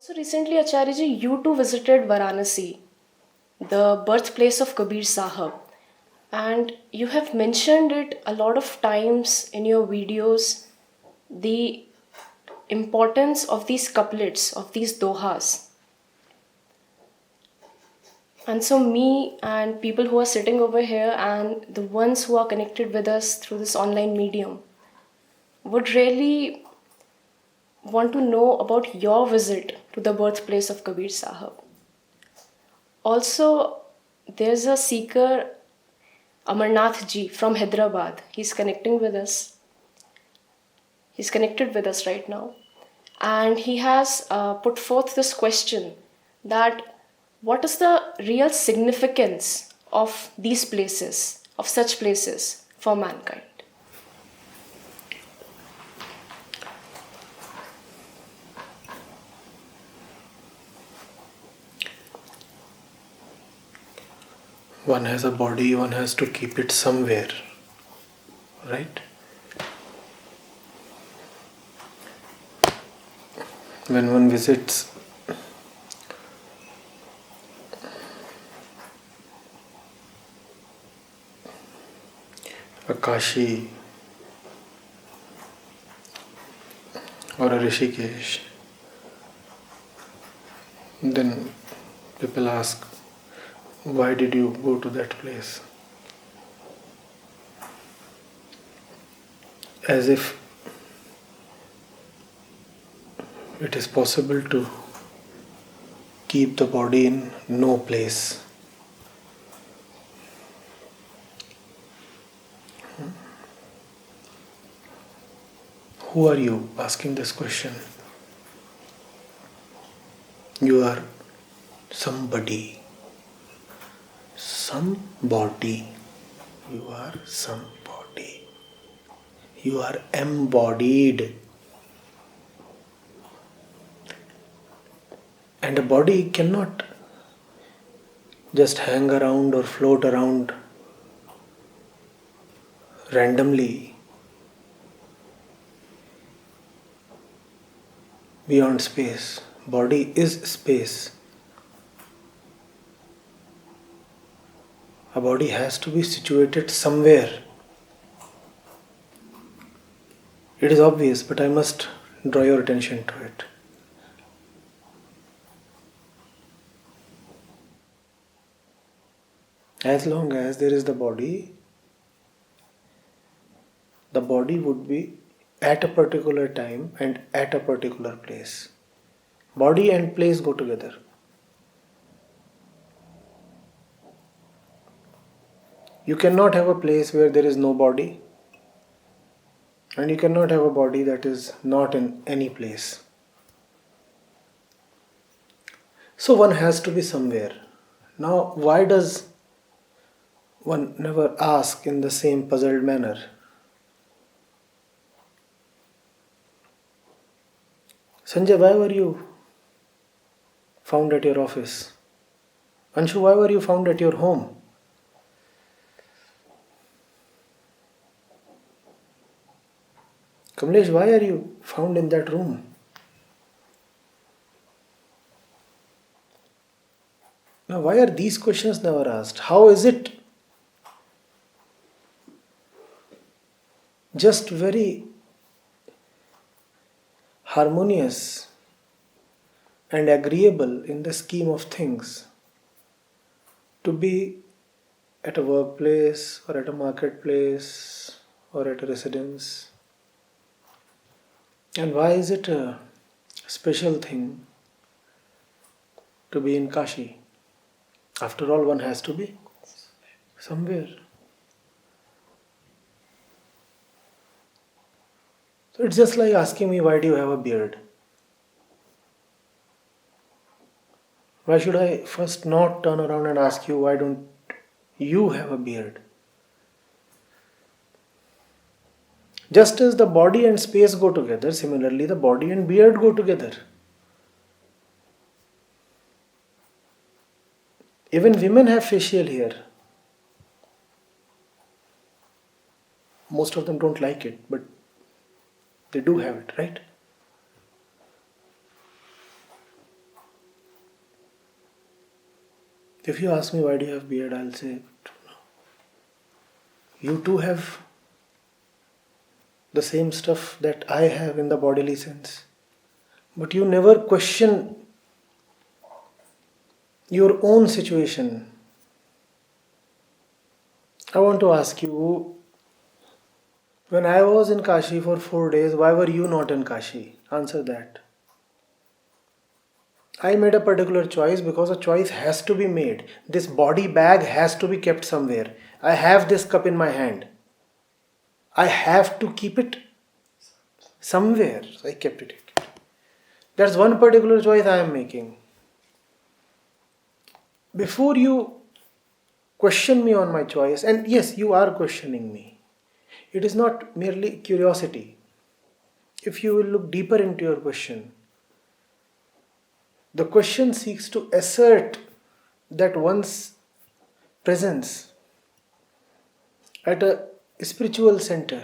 So recently, Acharyaji, you too visited Varanasi, the birthplace of Kabir Sahib, and you have mentioned it a lot of times in your videos, the importance of these couplets, of these dohas. And so, me and people who are sitting over here and the ones who are connected with us through this online medium would really want to know about your visit to the birthplace of Kabir Sahib. Also, there's a seeker, Amarnath ji from Hyderabad. He's connecting with us. He's connected with us right now. And he has put forth this question that what is the real significance of these places, of such places for mankind? One has a body, one has to keep it somewhere, right? When one visits a Kashi or a Rishikesh, then people ask, why did you go to that place? As if it is possible to keep the body in no place. Who are you asking this question? You are somebody. Somebody. You are somebody. You are embodied. And a body cannot just hang around or float around randomly beyond space. Body is space. A body has to be situated somewhere. It is obvious, but I must draw your attention to it. As long as there is the body would be at a particular time and at a particular place. Body and place go together. You cannot have a place where there is no body, and you cannot have a body that is not in any place. So one has to be somewhere. Now, why does one never ask in the same puzzled manner? Sanjay, why were you found at your office? Anshu, why were you found at your home? Kamlesh, why are you found in that room? Now, why are these questions never asked? How is it just very harmonious and agreeable in the scheme of things to be at a workplace or at a marketplace or at a residence? And why is it a special thing to be in Kashi? After all, one has to be somewhere. So it's just like asking me, why do you have a beard? Why should I first not turn around and ask you, why don't you have a beard? Just as the body and space go together, similarly the body and beard go together. Even women have facial hair. Most of them don't like it, but they do have it, right? If you ask me why do you have beard, I'll say, you too have the same stuff that I have in the bodily sense. But you never question your own situation. I want to ask you, when I was in Kashi for 4 days, why were you not in Kashi? Answer that. I made a particular choice because a choice has to be made. This body bag has to be kept somewhere. I have this cup in my hand. I have to keep it somewhere. So I kept it. That's one particular choice I am making. Before you question me on my choice, and yes, you are questioning me, it is not merely curiosity. If you will look deeper into your question, the question seeks to assert that one's presence at a spiritual center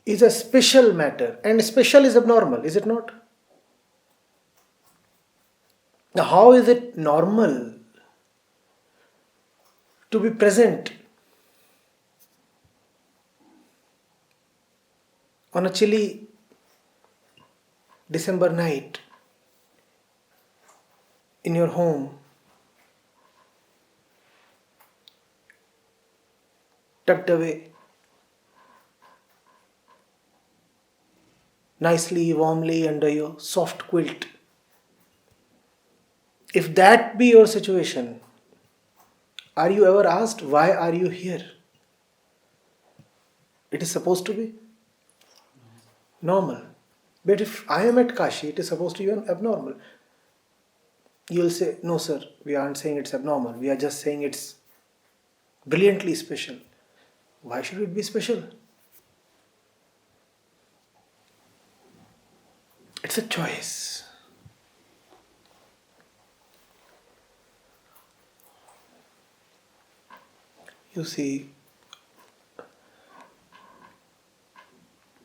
is a special matter, and special is abnormal, is it not? Now, how is it normal to be present on a chilly December night in your home, tucked away, nicely, warmly under your soft quilt? If that be your situation, are you ever asked, why are you here? It is supposed to be normal. But if I am at Kashi, it is supposed to be abnormal. You will say, no sir, we aren't saying it's abnormal. We are just saying it's brilliantly special. Why should it be special? It's a choice. You see,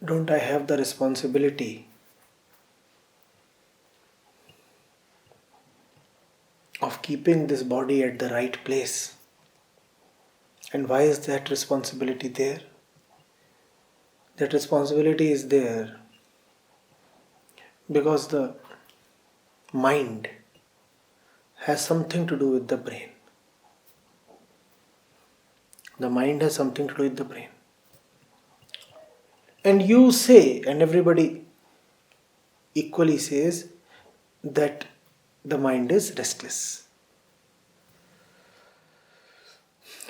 don't I have the responsibility of keeping this body at the right place? And why is that responsibility there? That responsibility is there because the mind has something to do with the brain. The mind has something to do with the brain. And you say, and everybody equally says, that the mind is restless.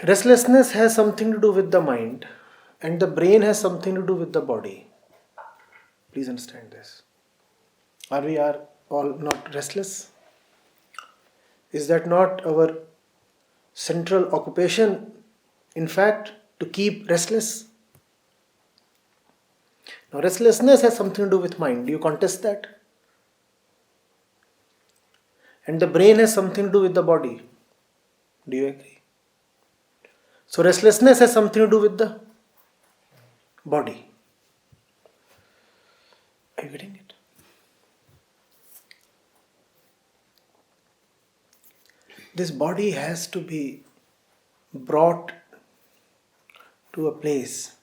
Restlessness has something to do with the mind, and the brain has something to do with the body. Please understand this. Are we all not restless? Is that not our central occupation, in fact, to keep restless? Now, restlessness has something to do with mind. Do you contest that? And the brain has something to do with the body. Do you agree? So, restlessness has something to do with the body. Are you getting it? This body has to be brought to a place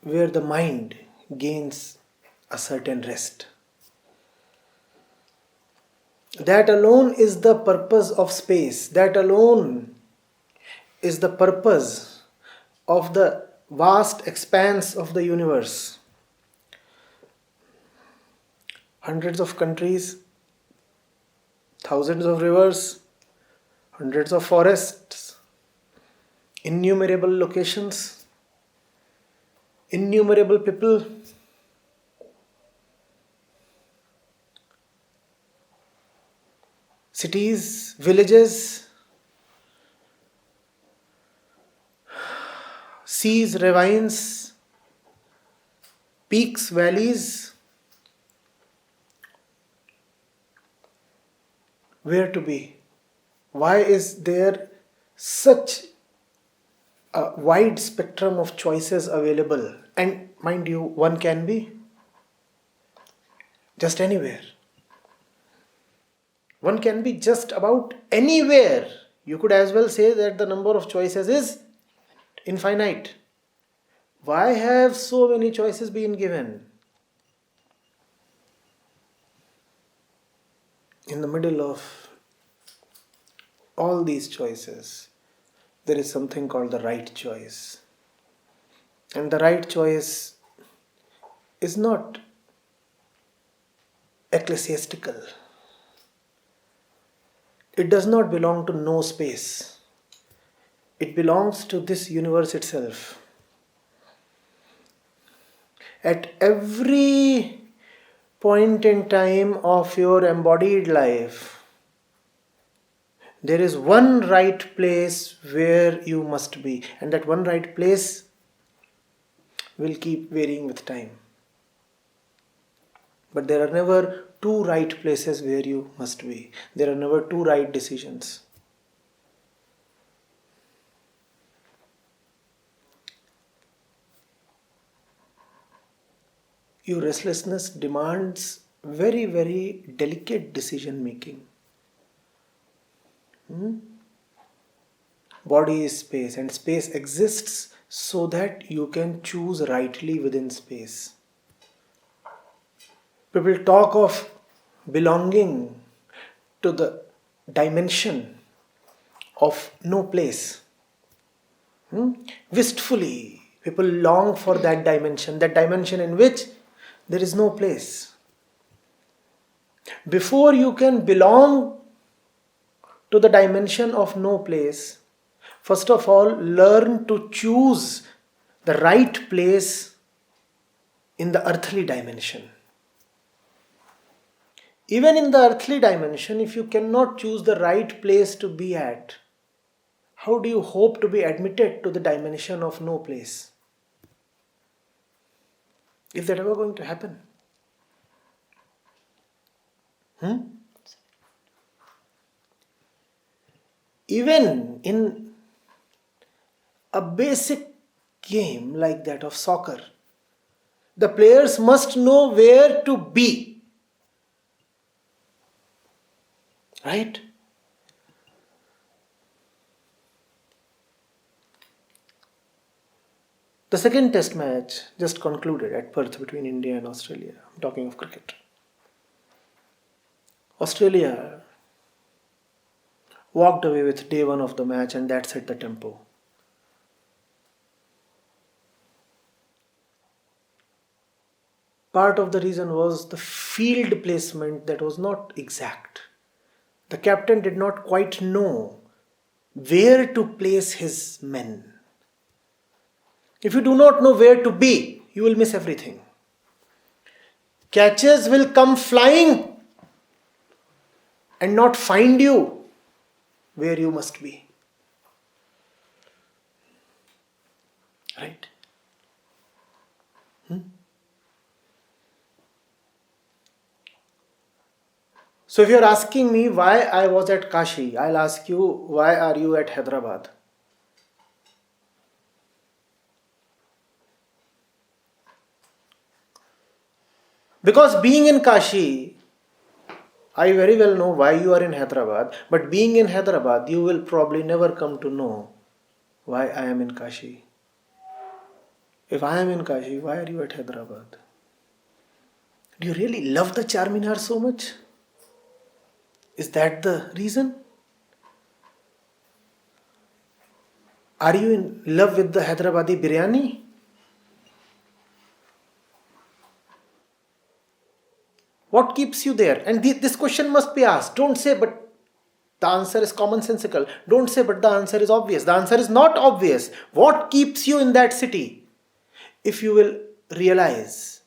where the mind gains a certain rest. That alone is the purpose of space. That alone is the purpose of the vast expanse of the universe. Hundreds of countries, thousands of rivers, hundreds of forests, innumerable locations, innumerable people, cities, villages, seas, ravines, peaks, valleys. Where to be? Why is there such a wide spectrum of choices available? And mind you, one can be just anywhere. One can be just about anywhere. You could as well say that the number of choices is infinite. Why have so many choices been given? In the middle of all these choices, there is something called the right choice. And the right choice is not ecclesiastical. It does not belong to no space. It belongs to this universe itself. At every point in time of your embodied life, there is one right place where you must be, and that one right place will keep varying with time. But there are never two right places where you must be. There are never two right decisions. Your restlessness demands very, very delicate decision making. Body is space, and space exists so that you can choose rightly within space. People talk of belonging to the dimension of no place. Wistfully, people long for that dimension in which there is no place. Before you can belong to the dimension of no place, first of all, learn to choose the right place in the earthly dimension. Even in the earthly dimension, if you cannot choose the right place to be at, how do you hope to be admitted to the dimension of no place? Is that ever going to happen? Even in a basic game like that of soccer, the players must know where to be. Right? The second test match just concluded at Perth between India and Australia. I'm talking of cricket. Australia walked away with day one of the match, and that set the tempo. Part of the reason was the field placement that was not exact. The captain did not quite know where to place his men. If you do not know where to be, you will miss everything. Catches will come flying and not find you where you must be. Right? So if you are asking me why I was at Kashi, I'll ask you, why are you at Hyderabad? Because being in Kashi, I very well know why you are in Hyderabad, but being in Hyderabad, you will probably never come to know why I am in Kashi. If I am in Kashi, why are you at Hyderabad? Do you really love the Charminar so much? Is that the reason? Are you in love with the Hyderabadi biryani? What keeps you there? And this question must be asked. Don't say, but the answer is commonsensical. Don't say, but the answer is obvious. The answer is not obvious. What keeps you in that city? If you will realize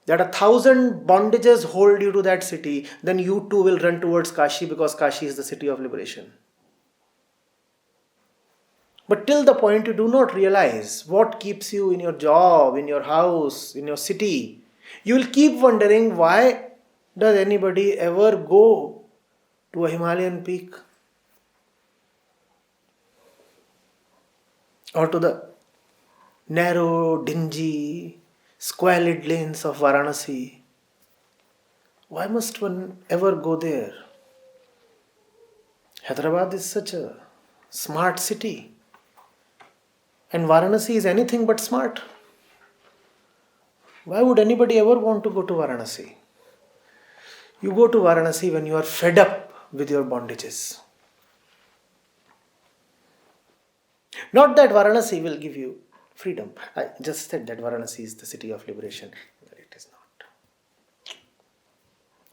that 1,000 bondages hold you to that city, then you too will run towards Kashi, because Kashi is the city of liberation. But till the point you do not realize what keeps you in your job, in your house, in your city, you will keep wondering, why does anybody ever go to a Himalayan peak or to the narrow, dingy, squalid lanes of Varanasi? Why must one ever go there? Hyderabad is such a smart city. And Varanasi is anything but smart. Why would anybody ever want to go to Varanasi? You go to Varanasi when you are fed up with your bondages. Not that Varanasi will give you freedom. I just said that Varanasi is the city of liberation. But it is not.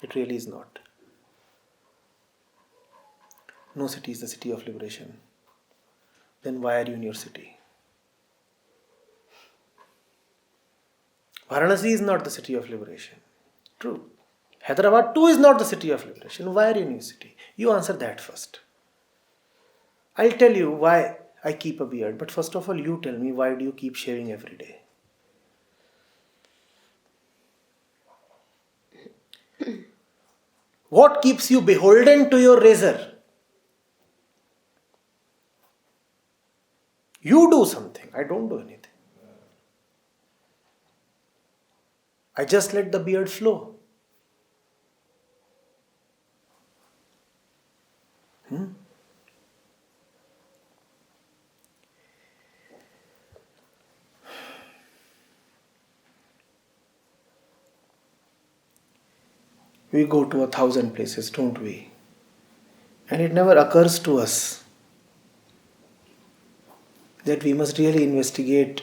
It really is not. No city is the city of liberation. Then why are you in your city? Varanasi is not the city of liberation. True. Hyderabad too is not the city of liberation. Why are you in your city? You answer that first. I'll tell you why I keep a beard. But first of all, you tell me, why do you keep shaving every day? What keeps you beholden to your razor? You do something. I don't do anything. I just let the beard flow. We go to 1,000 places, don't we? And it never occurs to us that we must really investigate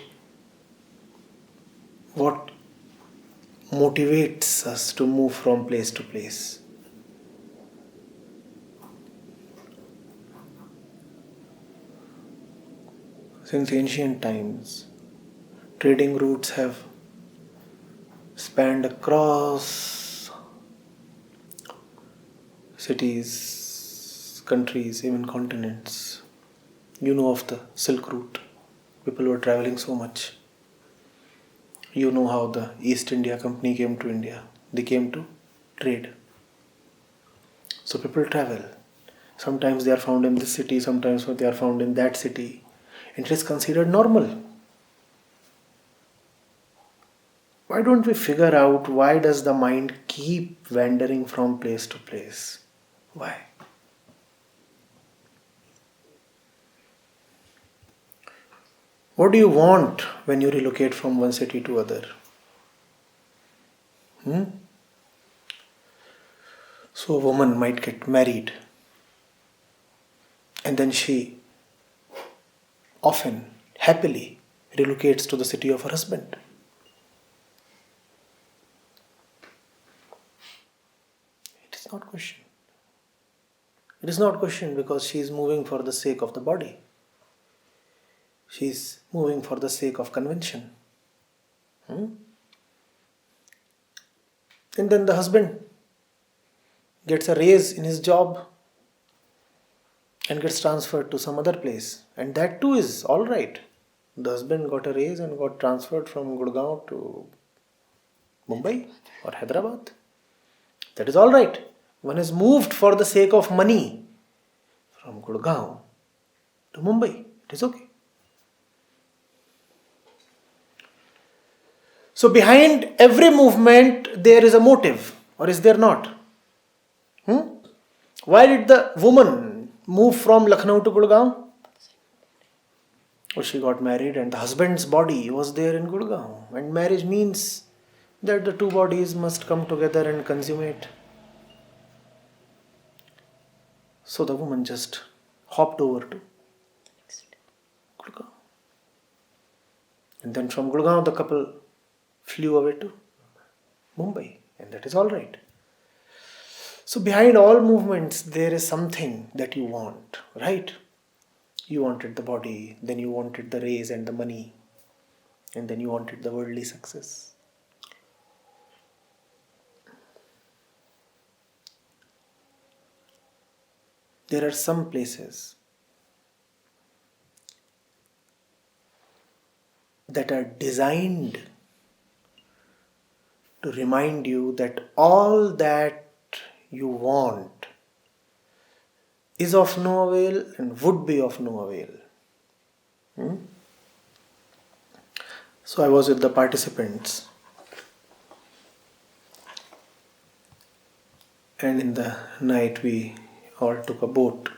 what motivates us to move from place to place. Since ancient times, trading routes have spanned across cities, countries, even continents. You know of the Silk Route. People were traveling so much. You know how the East India Company came to India. They came to trade. So people travel. Sometimes they are found in this city, sometimes they are found in that city. And it is considered normal. Why don't we figure out why does the mind keep wandering from place to place? Why? What do you want when you relocate from one city to other? So a woman might get married and then she often, happily relocates to the city of her husband. It is not questioned. It is not questioned because she is moving for the sake of the body. She is moving for the sake of convention. And then the husband gets a raise in his job and gets transferred to some other place. And that too is alright. The husband got a raise and got transferred from Gurgaon to Mumbai or Hyderabad. That is alright. One has moved for the sake of money from Gurgaon to Mumbai. It is okay. So behind every movement there is a motive, or is there not? Why did the woman move from Lucknow to Gurgaon? Well, she got married and the husband's body was there in Gurgaon. And marriage means that the two bodies must come together and consummate. So the woman just hopped over to Gurgaon. And then from Gurgaon the couple flew away to Mumbai. And that is alright. So behind all movements there is something that you want, right? You wanted the body, then you wanted the raise and the money, and then you wanted the worldly success. There are some places that are designed to remind you that all that you want is of no avail and would be of no avail. So I was with the participants And in the night we all took a boat.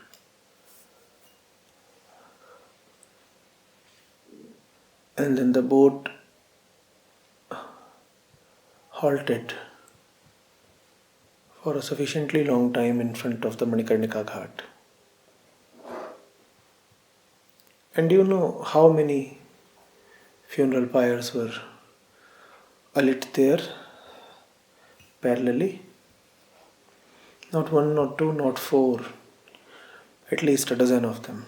And then the boat halted for a sufficiently long time in front of the Manikarnika Ghat. And do you know how many funeral pyres were alit there parallelly? Not one, not two, not four, at least a dozen of them.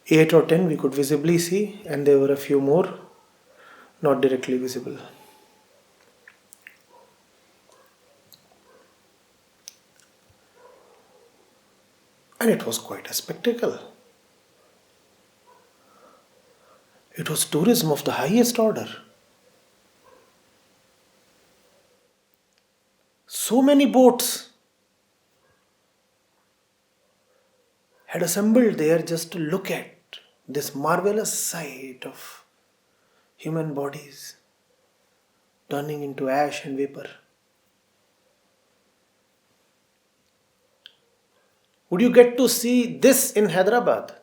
8 or 10 we could visibly see, and there were a few more not directly visible. And it was quite a spectacle. It was tourism of the highest order. So many boats had assembled there just to look at this marvelous sight of human bodies turning into ash and vapor. Would you get to see this in Hyderabad?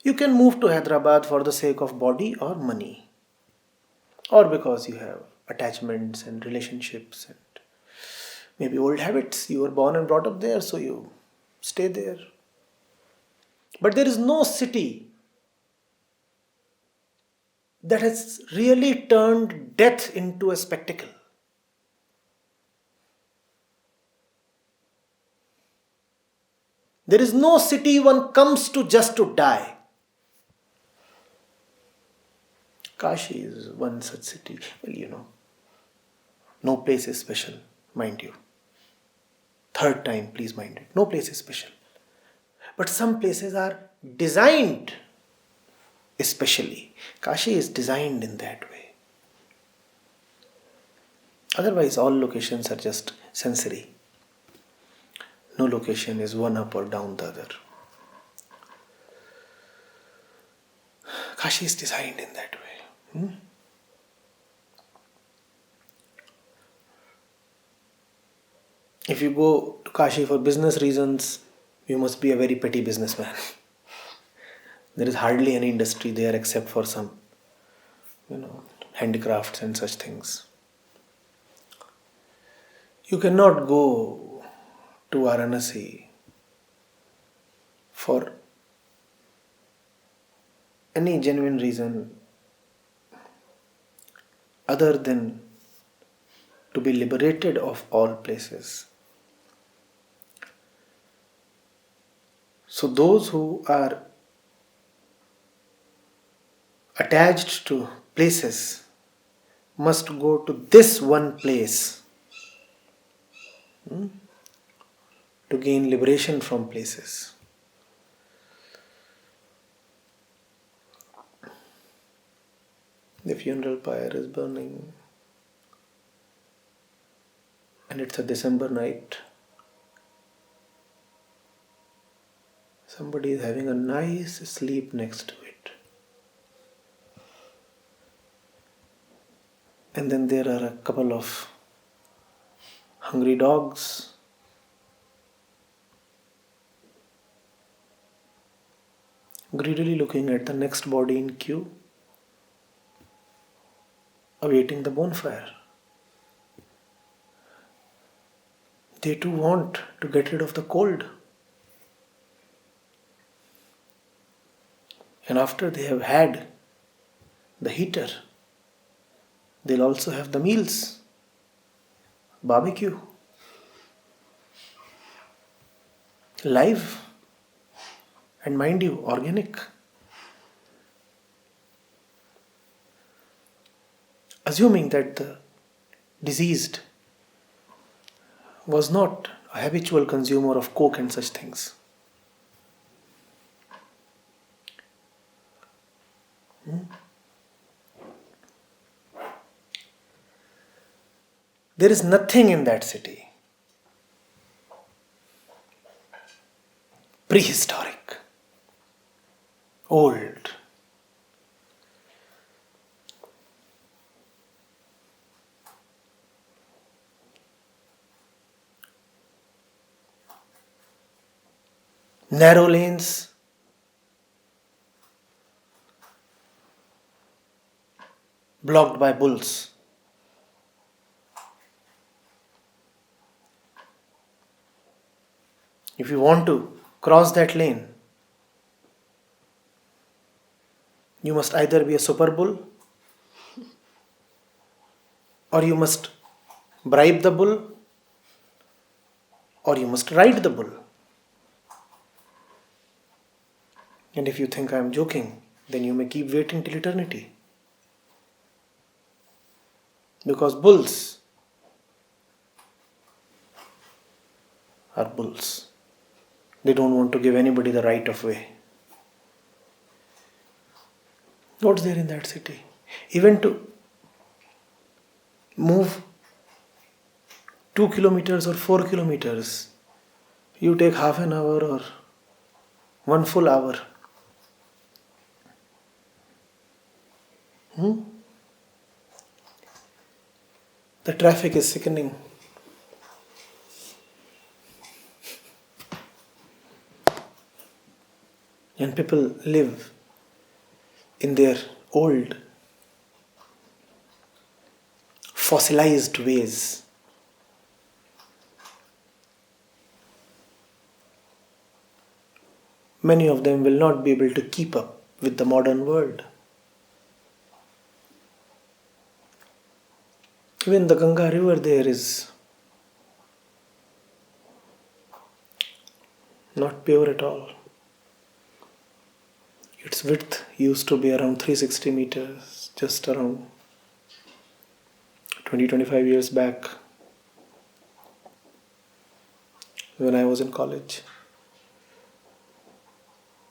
You can move to Hyderabad for the sake of body or money, or because you have attachments and relationships and maybe old habits. You were born and brought up there, so you stay there. But there is no city that has really turned death into a spectacle. There is no city one comes to just to die. Kashi is one such city. Well, no place is special, mind you. Third time, please mind it. No place is special. But some places are designed especially. Kashi is designed in that way. Otherwise, all locations are just sensory. No location is one up or down the other. Kashi is designed in that way. If you go to Kashi for business reasons, you must be a very petty businessman. There is hardly any industry there except for some, handicrafts and such things. You cannot go to Varanasi for any genuine reason other than to be liberated of all places. So those who are attached to places must go to this one place to gain liberation from places. The funeral pyre is burning, and it's a December night. Somebody is having a nice sleep next to it. And then there are a couple of hungry dogs greedily looking at the next body in queue, awaiting the bonfire. They too want to get rid of the cold. And after they have had the heater, they'll also have the meals, barbecue, live, and mind you, organic. Assuming that the deceased was not a habitual consumer of coke and such things. There is nothing in that city prehistoric, old. narrow lanes, blocked by bulls. If you want to cross that lane, you must either be a super bull or you must bribe the bull or you must ride the bull. And if you think I am joking, then you may keep waiting till eternity. Because bulls are bulls. They don't want to give anybody the right of way. What's there in that city? Even to move 2 kilometers or 4 kilometers, you take half an hour or 1 full hour. The traffic is sickening. And people live in their old, fossilized ways. Many of them will not be able to keep up with the modern world. Even the Ganga river there is not pure at all. Its width used to be around 360 meters, just around 20-25 years back when I was in college.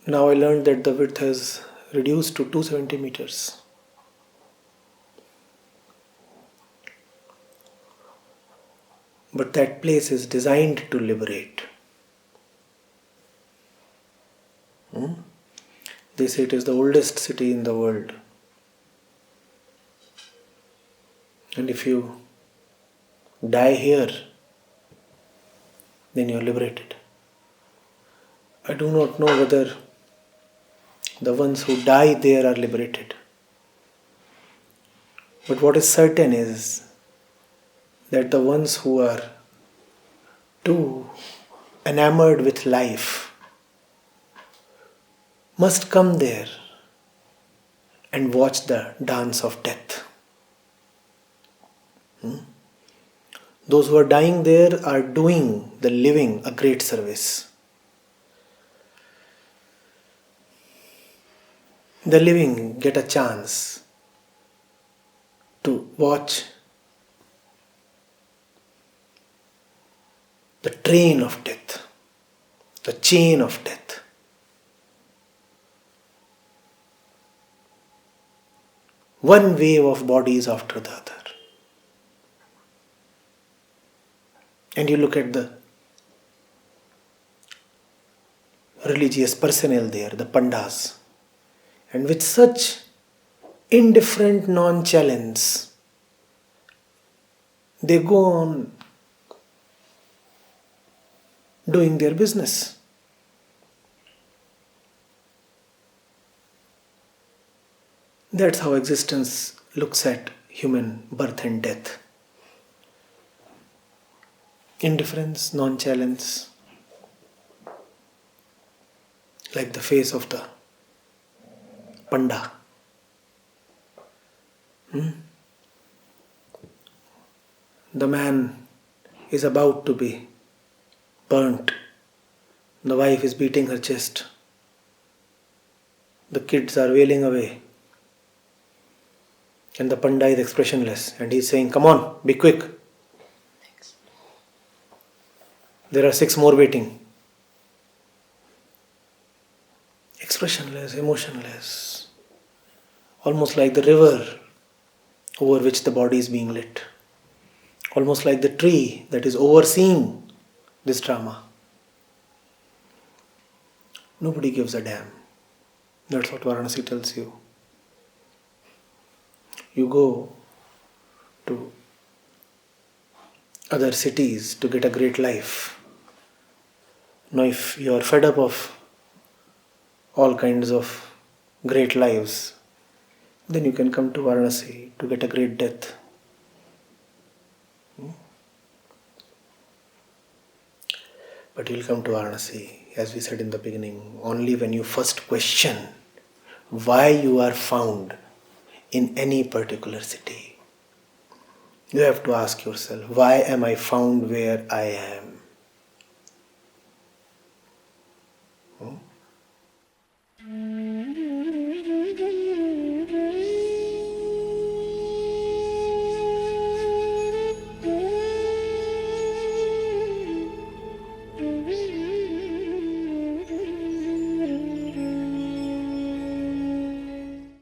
Now I learned that the width has reduced to 270 meters. But that place is designed to liberate. They say it is the oldest city in the world. And if you die here, then you are liberated. I do not know whether the ones who die there are liberated. But what is certain is that the ones who are too enamored with life must come there and watch the dance of death. Those who are dying there are doing the living a great service. The living get a chance to watch the train of death, the chain of death. One wave of bodies after the other. And you look at the religious personnel there, the pandas, and with such indifferent nonchalance, they go on doing their business. That's how existence looks at human birth and death. Indifference, nonchalance, like the face of the panda. The man is about to be burnt. The wife is beating her chest. The kids are wailing away. And the panda is expressionless and he is saying, "Come on, be quick. There are 6 more waiting." Expressionless, emotionless. Almost like the river over which the body is being lit. Almost like the tree that is overseeing this drama. Nobody gives a damn. That's what Varanasi tells you. You go to other cities to get a great life, Now, if you are fed up of all kinds of great lives, then you can come to Varanasi to get a great death. But you'll come to Varanasi, as we said in the beginning, only when you first question why you are found in any particular city. You have to ask yourself, why am I found where I am?